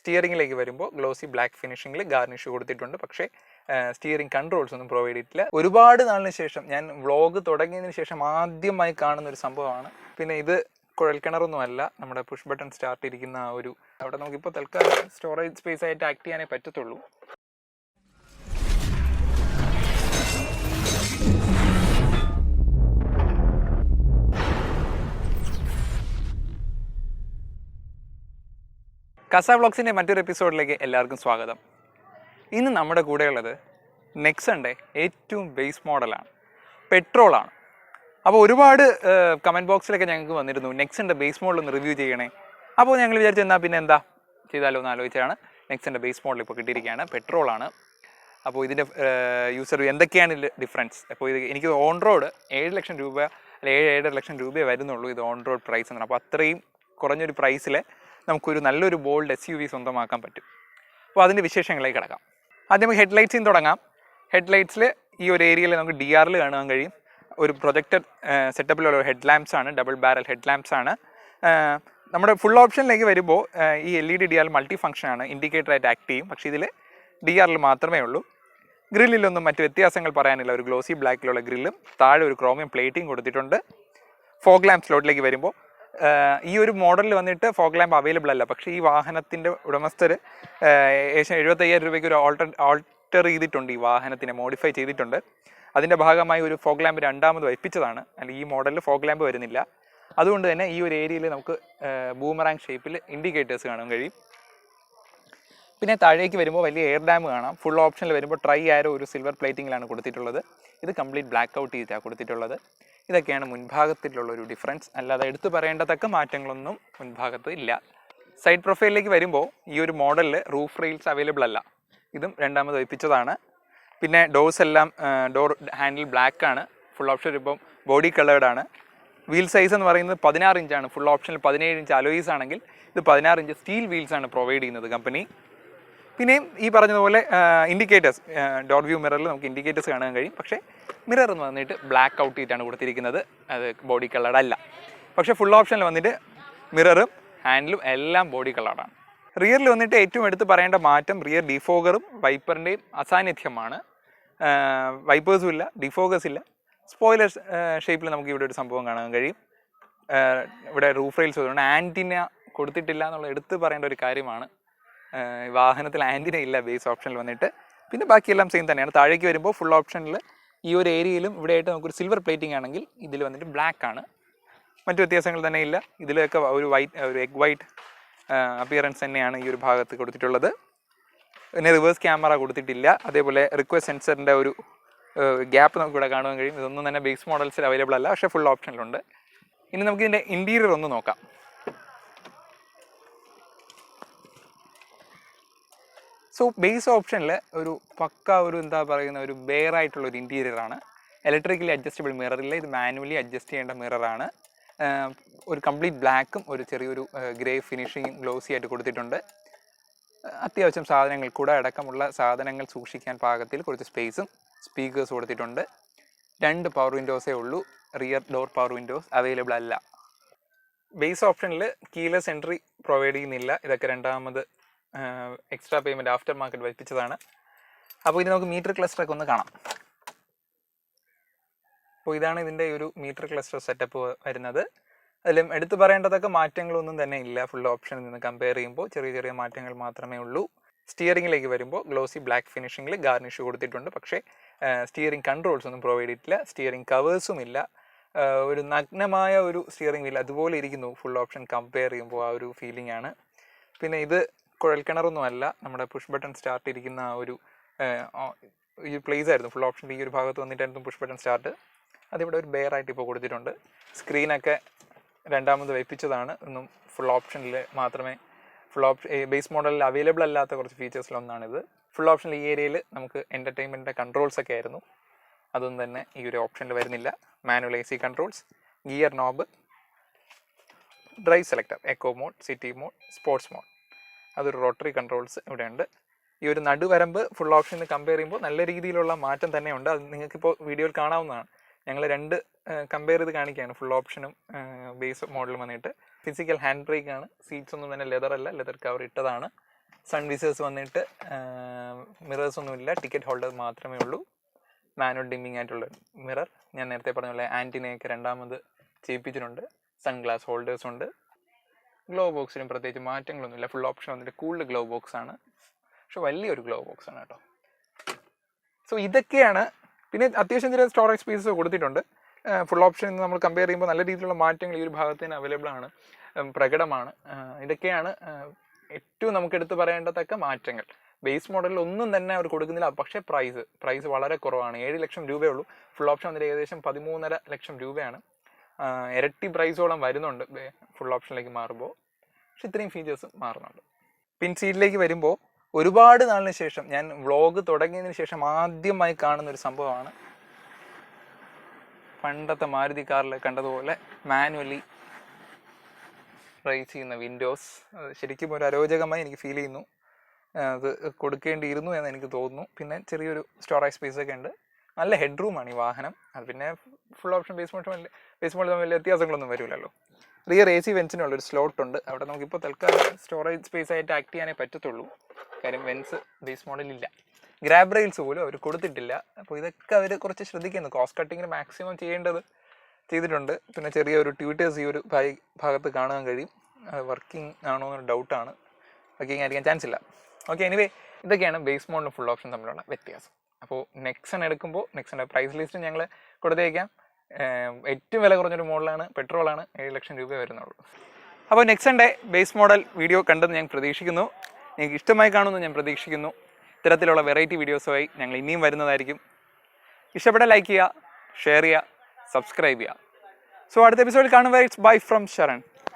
സ്റ്റിയറിംഗിലേക്ക് വരുമ്പോൾ glossy black ഫിനിഷിംഗിൽ garnish കൊടുത്തിട്ടുണ്ട്. പക്ഷേ സ്റ്റിയറിംഗ് കൺട്രോൾസ് ഒന്നും പ്രൊവൈഡ് ചെയ്തിട്ടില്ല. ഒരുപാട് നാളിന് ശേഷം ഞാൻ വ്ളോഗ് തുടങ്ങിയതിന് ശേഷം ആദ്യമായി കാണുന്ന ഒരു സംഭവമാണ്. പിന്നെ ഇത് കുഴൽക്കിണറൊന്നുമല്ല, നമ്മുടെ പുഷ് ബട്ടൺ സ്റ്റാർട്ട് ഇരിക്കുന്ന ആ ഒരു അവിടെ നമുക്കിപ്പോൾ തൽക്കാലം സ്റ്റോറേജ് സ്പേസ് ആയിട്ട് ആക്ട് ചെയ്യാനേ പറ്റത്തുള്ളൂ. കസ വ്ളോഗ്സിൻ്റെ മറ്റൊരു എപ്പിസോഡിലേക്ക് എല്ലാവർക്കും സ്വാഗതം. ഇന്ന് നമ്മുടെ കൂടെയുള്ളത് നെക്സണിൻ്റെ ഏറ്റവും ബേസ് മോഡലാണ്, പെട്രോളാണ്. അപ്പോൾ ഒരുപാട് കമൻറ്റ് ബോക്സിലൊക്കെ ഞങ്ങൾക്ക് വന്നിരുന്നു നെക്സണിൻ്റെ ബേസ് മോഡൽ ഒന്ന് റിവ്യൂ ചെയ്യണേ. അപ്പോൾ ഞങ്ങൾ വിചാരിച്ചു എന്നാൽ പിന്നെ എന്താ ചെയ്താലോ എന്ന് ആലോചിച്ചാണ് നെക്സണിൻ്റെ ബേസ് മോഡൽ ഇപ്പോൾ കിട്ടിയിരിക്കുകയാണ്, പെട്രോളാണ്. അപ്പോൾ ഇതിൻ്റെ യൂസർ എന്തൊക്കെയാണ് ഇതിൽ ഡിഫറൻസ്? അപ്പോൾ ഇത് എനിക്ക് ഓൺ റോഡ് 7 ലക്ഷം രൂപ അല്ലെങ്കിൽ 7.5 ലക്ഷം രൂപയെ വരുന്നുള്ളൂ ഇത് ഓൺ റോഡ് പ്രൈസ് എന്നാണ്. അപ്പോൾ അത്രയും കുറഞ്ഞൊരു പ്രൈസിൽ നമുക്കൊരു നല്ലൊരു ബോൾഡ് SUV സ്വന്തമാക്കാൻ പറ്റും. അപ്പോൾ അതിൻ്റെ വിശേഷങ്ങളിലേക്ക് കിടക്കാം. ആദ്യം നമുക്ക് ഹെഡ്ലൈറ്റ്സിൽ നിന്ന് തുടങ്ങാം. ഹെഡ്ലൈറ്റ്സിൽ ഈ ഒരു ഏരിയയിൽ നമുക്ക് DRL കാണാൻ കഴിയും. ഒരു പ്രൊജക്റ്റഡ് സെറ്റപ്പിലുള്ള ഹെഡ് ലാംപ്സ് ആണ്, ഡബിൾ ബാരൽ ഹെഡ് ലാംപ്സ് ആണ്. നമ്മുടെ ഫുൾ ഓപ്ഷനിലേക്ക് വരുമ്പോൾ ഈ LED DRL മൾട്ടി ഫംഗ്ഷനാണ്, ഇൻഡിക്കേറ്ററായിട്ട് ആക്ട് ചെയ്യും. പക്ഷേ ഇതിൽ DRL മാത്രമേ ഉള്ളൂ. ഗ്രില്ലിലൊന്നും മറ്റ് വ്യത്യാസങ്ങൾ പറയാനില്ല. ഒരു ഗ്ലോസി ബ്ലാക്കിലുള്ള ഗ്രില്ലും താഴെ ഒരു ക്രോമിയം പ്ലേറ്റിംഗ് കൊടുത്തിട്ടുണ്ട്. ഫോഗ് ലാമ്പ് സ്ലോട്ടിലേക്ക് വരുമ്പോൾ ഈ ഒരു മോഡലിൽ വന്നിട്ട് ഫോഗ് ലാമ്പ് അവൈലബിൾ അല്ല. പക്ഷേ ഈ വാഹനത്തിൻ്റെ ഉടമസ്ഥർ ഏകദേശം 75,000 രൂപയ്ക്ക് ഒരു ആൾട്ടർ ചെയ്തിട്ടുണ്ട്, ഈ വാഹനത്തിനെ മോഡിഫൈ ചെയ്തിട്ടുണ്ട്. അതിൻ്റെ ഭാഗമായി ഒരു ഫോഗ് ലാമ്പ് രണ്ടാമത് വയ്പ്പിച്ചതാണ്. അല്ലെങ്കിൽ ഈ മോഡലിൽ ഫോഗ് ലാമ്പ് വരുന്നില്ല. അതുകൊണ്ട് തന്നെ ഈ ഒരു ഏരിയയിൽ നമുക്ക് ബൂമറാങ് ഷേപ്പിൽ ഇൻഡിക്കേറ്റേഴ്സ് കാണാൻ കഴിയും. പിന്നെ താഴേക്ക് വരുമ്പോൾ വലിയ എയർ ഡാം കാണാം. ഫുൾ ഓപ്ഷനിൽ വരുമ്പോൾ ട്രൈ ആരോ ഒരു സിൽവർ പ്ലേറ്റിങ്ങിലാണ് കൊടുത്തിട്ടുള്ളത്. ഇത് കംപ്ലീറ്റ് ബ്ലാക്ക് ഔട്ട് ചെയ്തിട്ടാണ് കൊടുത്തിട്ടുള്ളത്. ഇതൊക്കെയാണ് മുൻഭാഗത്തിലുള്ള ഒരു ഡിഫറൻസ്. അല്ലാതെ എടുത്തു പറയേണ്ടതൊക്കെ മാറ്റങ്ങളൊന്നും മുൻഭാഗത്ത് ഇല്ല. സൈഡ് പ്രൊഫൈലിലേക്ക് വരുമ്പോൾ ഈ ഒരു മോഡലിൽ റൂഫ് റെയിൽസ് അവൈലബിൾ അല്ല. ഇതും രണ്ടാമത് വയ്പ്പിച്ചതാണ്. പിന്നെ ഡോർസ് എല്ലാം ഡോർ ഹാൻഡിൽ ബ്ലാക്ക് ആണ്. ഫുൾ ഓപ്ഷൻ ഇപ്പം ബോഡി കളേർഡാണ്. വീൽ സൈസ് എന്ന് പറയുന്നത് 16 ഇഞ്ചാണ്. ഫുൾ ഓപ്ഷനിൽ 17 ഇഞ്ച് അലോയ്സ് ആണെങ്കിൽ ഇത് 16 ഇഞ്ച് സ്റ്റീൽ വീൽസാണ് പ്രൊവൈഡ് ചെയ്യുന്നത് കമ്പനി. പിന്നെയും ഈ പറഞ്ഞതുപോലെ ഇൻഡിക്കേറ്റേഴ്സ്, ഡോർ വ്യൂ മിററിൽ നമുക്ക് ഇൻഡിക്കേറ്റേഴ്സ് കാണാൻ കഴിയും. പക്ഷേ മിറർ എന്ന് വന്നിട്ട് ബ്ലാക്ക് ഔട്ട് ചെയ്തിട്ടാണ് കൊടുത്തിരിക്കുന്നത്, അത് ബോഡി കളർഡല്ല. പക്ഷേ ഫുൾ ഓപ്ഷനിൽ വന്നിട്ട് മിററും ഹാൻഡിലും എല്ലാം ബോഡി കളർഡാണ്. റിയറിൽ വന്നിട്ട് ഏറ്റവും എടുത്ത് പറയേണ്ട മാറ്റം റിയർ ഡിഫോഗറും വൈപ്പറിൻ്റെയും അസാന്നിധ്യമാണ്. വൈപ്പേഴ്സും ഇല്ല, ഡിഫോഗേഴ്സ് ഇല്ല. സ്പോയിലർ ഷേപ്പിൽ നമുക്ക് ഇവിടെ ഒരു സംഭവം കാണാൻ കഴിയും. ഇവിടെ റൂഫ് റെയിൽസ് വരുന്നുണ്ട്. ആൻറ്റിന കൊടുത്തിട്ടില്ല എന്നുള്ള എടുത്ത് പറയേണ്ട ഒരു കാര്യമാണ്. വാഹനത്തിൽ ആൻറ്റിന ഇല്ല ബേസ് ഓപ്ഷനിൽ വന്നിട്ട്. പിന്നെ ബാക്കിയെല്ലാം സെയിം തന്നെയാണ്. താഴേക്ക് വരുമ്പോൾ ഫുൾ ഓപ്ഷനിൽ ഈ ഒരു ഏരിയയിലും ഇവിടെയായിട്ട് നമുക്കൊരു സിൽവർ പ്ലേറ്റിംഗ് ആണെങ്കിൽ ഇതിൽ വന്നിട്ട് ബ്ലാക്ക് ആണ്. മറ്റു വ്യത്യാസങ്ങൾ തന്നെ ഇല്ല. ഇതിലൊക്കെ ഒരു എഗ് വൈറ്റ് അപ്പിയറൻസ് തന്നെയാണ് ഈ ഒരു ഭാഗത്ത് കൊടുത്തിട്ടുള്ളത്. പിന്നെ റിവേഴ്സ് ക്യാമറ കൊടുത്തിട്ടില്ല. അതേപോലെ റിക്വസ്റ്റ് സെൻസറിൻ്റെ ഒരു ഗ്യാപ്പ് നമുക്ക് ഇവിടെ കാണുവാൻ കഴിയും. ഇതൊന്നും തന്നെ ബേസ് മോഡൽസിൽ അവൈലബിൾ അല്ല, പക്ഷേ ഫുൾ ഓപ്ഷനിലുണ്ട്. ഇനി നമുക്ക് ഇതിൻ്റെ ഇൻറ്റീരിയർ ഒന്ന് നോക്കാം. സോ ബേസ് ഓപ്ഷനിൽ ഒരു പക്ക ഒരു എന്താ പറയുന്ന ഒരു ബെയർ ആയിട്ടുള്ളൊരു ഇൻറ്റീരിയറാണ്. ഇലക്ട്രിക്കലി അഡ്ജസ്റ്റബിൾ മിററില്ല, ഇത് മാനുവലി അഡ്ജസ്റ്റ് ചെയ്യേണ്ട മിററാണ്. ഒരു കംപ്ലീറ്റ് ബ്ലാക്കും ഒരു ചെറിയൊരു ഗ്രേ ഫിനിഷിങ്ങും ഗ്ലോസി ആയിട്ട് കൊടുത്തിട്ടുണ്ട്. അത്യാവശ്യം സാധനങ്ങൾ കൂടെ അടക്കമുള്ള സാധനങ്ങൾ സൂക്ഷിക്കാൻ പാകത്തിൽ കുറച്ച് സ്പേസും സ്പീക്കേഴ്സ് കൊടുത്തിട്ടുണ്ട്. 2 പവർ വിൻഡോസേ ഉള്ളൂ. Rear door power Windows available അല്ല. ബേസ് ഓപ്ഷനിൽ കീലെസ് എൻട്രി പ്രൊവൈഡ് ചെയ്യുന്നില്ല. ഇതൊക്കെ രണ്ടാമത് എക്സ്ട്രാ പേയ്മെൻറ്റ് ആഫ്റ്റർ മാർക്കറ്റ് വയ്പ്പിച്ചതാണ്. അപ്പോൾ ഇത് നമുക്ക് മീറ്റർ ക്ലസ്റ്ററൊക്കെ ഒന്ന് കാണാം. അപ്പോൾ ഇതാണ് ഇതിൻ്റെ ഒരു മീറ്റർ ക്ലസ്റ്റർ സെറ്റപ്പ് വരുന്നത്. അതിലും എടുത്തു പറയേണ്ടതൊക്കെ മാറ്റങ്ങളൊന്നും തന്നെ ഇല്ല. ഫുൾ ഓപ്ഷനിൽ നിന്ന് കമ്പയർ ചെയ്യുമ്പോൾ ചെറിയ ചെറിയ മാറ്റങ്ങൾ മാത്രമേ ഉള്ളൂ. സ്റ്റിയറിംഗിലേക്ക് വരുമ്പോൾ ഗ്ലോസി ബ്ലാക്ക് ഫിനിഷിങ്ങിൽ ഗാർണിഷ് കൊടുത്തിട്ടുണ്ട്. പക്ഷേ സ്റ്റിയറിംഗ് കൺട്രോൾസ് ഒന്നും പ്രൊവൈഡ് ചെയ്തിട്ടില്ല. സ്റ്റിയറിംഗ് കവേഴ്സും ഇല്ല. ഒരു നഗ്നമായ ഒരു സ്റ്റിയറിംഗ് വീൽ അതുപോലെ ഇരിക്കുന്നു ഫുൾ ഓപ്ഷൻ കമ്പയർ ചെയ്യുമ്പോൾ. ആ ഒരു ഫീലിംഗ് ആണ്. പിന്നെ ഇത് കുഴൽക്കിണറൊന്നുമല്ല, നമ്മുടെ പുഷ് ബട്ടൺ സ്റ്റാർട്ട് ഇരിക്കുന്ന ആ ഒരു ഈ പ്ലേസ് ആയിരുന്നു. ഫുൾ ഓപ്ഷൻ്റെ ഈ ഒരു ഭാഗത്ത് വന്നിട്ടായിരുന്നു പുഷ് ബട്ടൺ സ്റ്റാർട്ട്. അതിവിടെ ഒരു ബെയർ ആയിട്ട് ഇപ്പോൾ കൊടുത്തിട്ടുണ്ട്. സ്ക്രീനൊക്കെ രണ്ടാമത് വയ്പ്പിച്ചതാണ്. ഒന്നും ഫുൾ ഓപ്ഷനിൽ മാത്രമേ ബേസ് മോഡലിൽ അവൈലബിൾ അല്ലാത്ത കുറച്ച് ഫീച്ചേഴ്സിലൊന്നാണിത്. ഫുൾ ഓപ്ഷനിൽ ഈ ഏരിയയിൽ നമുക്ക് എൻ്റർടൈൻമെൻറ്റിൻ്റെ കൺട്രോൾസ് ഒക്കെ ആയിരുന്നു. അതൊന്നും തന്നെ ഈ ഒരു ഓപ്ഷനിൽ വരുന്നില്ല. Manual AC controls, gear knob, drive selector, eco mode, city mode, sports mode, അതൊരു റോട്ടറി കൺട്രോൾസ് ഇവിടെയുണ്ട്. ഈ ഒരു നടുവരമ്പ് ഫുൾ ഓപ്ഷനിൽ കമ്പയർ ചെയ്യുമ്പോൾ നല്ല രീതിയിലുള്ള മാറ്റം തന്നെയുണ്ട്. അത് നിങ്ങൾക്കിപ്പോൾ വീഡിയോയിൽ കാണാവുന്നതാണ്. ഞങ്ങൾ 2 കമ്പയർ ചെയ്ത് കാണിക്കുകയാണ്, ഫുൾ ഓപ്ഷനും ബേസ് മോഡലും വന്നിട്ട്. ഫിസിക്കൽ ഹാൻഡ് ബ്രേക്ക് ആണ്. സീറ്റ്സ് ഒന്നും തന്നെ ലെതർ അല്ല, ലെതർ കവർ ഇട്ടതാണ്. സൺ വിസേഴ്സ് വന്നിട്ട് മിറേഴ്സ് ഒന്നുമില്ല, ടിക്കറ്റ് ഹോൾഡർ മാത്രമേ ഉള്ളൂ. മാനുവൽ ഡിമ്മിങ് ആയിട്ടുള്ള മിറർ, ഞാൻ നേരത്തെ പറഞ്ഞ പോലെ ആൻറ്റിനയൊക്കെ രണ്ടാമത് ചെയ്യിപ്പിച്ചിട്ടുണ്ട്. സൺ ഗ്ലാസ് ഹോൾഡേഴ്സ് ഉണ്ട്. ഗ്ലോ ബോക്സിനും പ്രത്യേകിച്ച് മാറ്റങ്ങളൊന്നുമില്ല. ഫുൾ ഓപ്ഷൻ വന്നിട്ട് കൂൾഡ് ഗ്ലോ ബോക്സ് ആണ്, പക്ഷെ വലിയൊരു ഗ്ലോ ബോക്സ് ആണ് കേട്ടോ. സോ ഇതൊക്കെയാണ്. പിന്നെ അത്യാവശ്യം ചില സ്റ്റോറേജ് സ്പേസസ് കൊടുത്തിട്ടുണ്ട്. ഫുൾ ഓപ്ഷൻ നമ്മൾ കമ്പയർ ചെയ്യുമ്പോൾ നല്ല രീതിയിലുള്ള മാറ്റങ്ങൾ ഈ ഒരു ഭാഗത്ത് തന്നെ അവൈലബിൾ ആണ്, പ്രകടമാണ്. ഇതൊക്കെയാണ് ഏറ്റവും നമുക്ക് എടുത്ത് പറയേണ്ടതൊക്കെ മാറ്റങ്ങൾ. ബേസ് മോഡലിൽ ഒന്നും തന്നെ അവർ കൊടുക്കുന്നില്ല, പക്ഷേ പ്രൈസ് വളരെ കുറവാണ്. 7 ലക്ഷം രൂപയേ ഉള്ളൂ. ഫുൾ ഓപ്ഷൻ വന്നിട്ട് ഏകദേശം 13.5 ലക്ഷം രൂപയാണ്. ഇരട്ടി പ്രൈസോളം വരുന്നുണ്ട് ഫുൾ ഓപ്ഷനിലേക്ക് മാറുമ്പോൾ, പക്ഷെ ഇത്രയും ഫീച്ചേഴ്സ് മാറുന്നുണ്ട്. പിൻസീറ്റിലേക്ക് വരുമ്പോൾ ഒരുപാട് നാളിന് ശേഷം, ഞാൻ വ്ളോഗ് തുടങ്ങിയതിന് ശേഷം ആദ്യമായി കാണുന്ന ഒരു സംഭവമാണ്. പണ്ടത്തെ മാരുതി കാറിൽ കണ്ടതുപോലെ മാനുവലി റൈസ് ചെയ്യുന്ന വിൻഡോസ്. ശരിക്കും ഒരു അരോചകമായി എനിക്ക് ഫീൽ ചെയ്യുന്നു. അത് കൊടുക്കേണ്ടിയിരുന്നു എന്ന് എനിക്ക് തോന്നുന്നു. പിന്നെ ചെറിയൊരു സ്റ്റോറേജ് സ്പേസ് ഒക്കെ ഉണ്ട്. നല്ല ഹെഡ് റൂമാണ് ഈ വാഹനം. അത് പിന്നെ ഫുൾ ഓപ്ഷൻ ബേസ് മോഡൽ തമ്മിൽ വലിയ വ്യത്യാസങ്ങളൊന്നും വരില്ലല്ലോ. റിയർ AC വെൻസിനുള്ളൊരു സ്ലോട്ട് ഉണ്ട്. അവിടെ നമുക്കിപ്പോൾ തൽക്കാലം സ്റ്റോറേജ് സ്പേസ് ആയിട്ട് ആക്ട് ചെയ്യാനേ പറ്റത്തുള്ളൂ. കാര്യം വെൻസ് ബേസ് മോഡലില്ല. ഗ്രാബ് റെയിൽസ് പോലും അവർ കൊടുത്തിട്ടില്ല. അപ്പോൾ ഇതൊക്കെ അവർ കുറച്ച് ശ്രദ്ധിക്കുന്നു. കോസ്റ്റ് കട്ടിങ്ങിന് മാക്സിമം ചെയ്തിട്ടുണ്ട്. പിന്നെ ചെറിയൊരു ട്യൂട്ടേഴ്സ് ഈ ഒരു ഭാഗത്ത് കാണാൻ കഴിയും. വർക്കിംഗ് ആണോ എന്നൊരു ഡൗട്ടാണ്. വർക്കിംഗ് ആയിരിക്കാൻ ചാൻസ് ഇല്ല. ഓക്കെ, എനിവേ ഇതൊക്കെയാണ് ബേസ് മോഡലും ഫുൾ ഓപ്ഷൻ തമ്മിലുള്ള വ്യത്യാസം. അപ്പോൾ നെക്സൺ എടുക്കുമ്പോൾ നെക്സണിൻ്റെ പ്രൈസ് ലിസ്റ്റ് ഞങ്ങൾ കൊടുത്തേക്കാം. ഏറ്റവും വില കുറഞ്ഞൊരു മോഡലാണ്, പെട്രോളാണ്. 7 ലക്ഷം രൂപ വരുന്നുള്ളൂ. അപ്പോൾ നെക്സണിൻ്റെ ബേസ് മോഡൽ വീഡിയോ കണ്ടെന്ന് ഞാൻ പ്രതീക്ഷിക്കുന്നു. നിങ്ങൾക്ക് ഇഷ്ടമായി കാണുമെന്ന് ഞാൻ പ്രതീക്ഷിക്കുന്നു. ഇത്തരത്തിലുള്ള വെറൈറ്റി വീഡിയോസുമായി ഞങ്ങൾ ഇനിയും വരുന്നതായിരിക്കും. ഇഷ്ടപ്പെട്ട ലൈക്ക് ചെയ്യുക, ഷെയർ ചെയ്യുക, സബ്സ്ക്രൈബ് ചെയ്യുക. സോ അടുത്ത എപ്പിസോഡിൽ കാണുമ്പോൾ ഇറ്റ്സ് ബൈ ഫ്രം ശരൺ.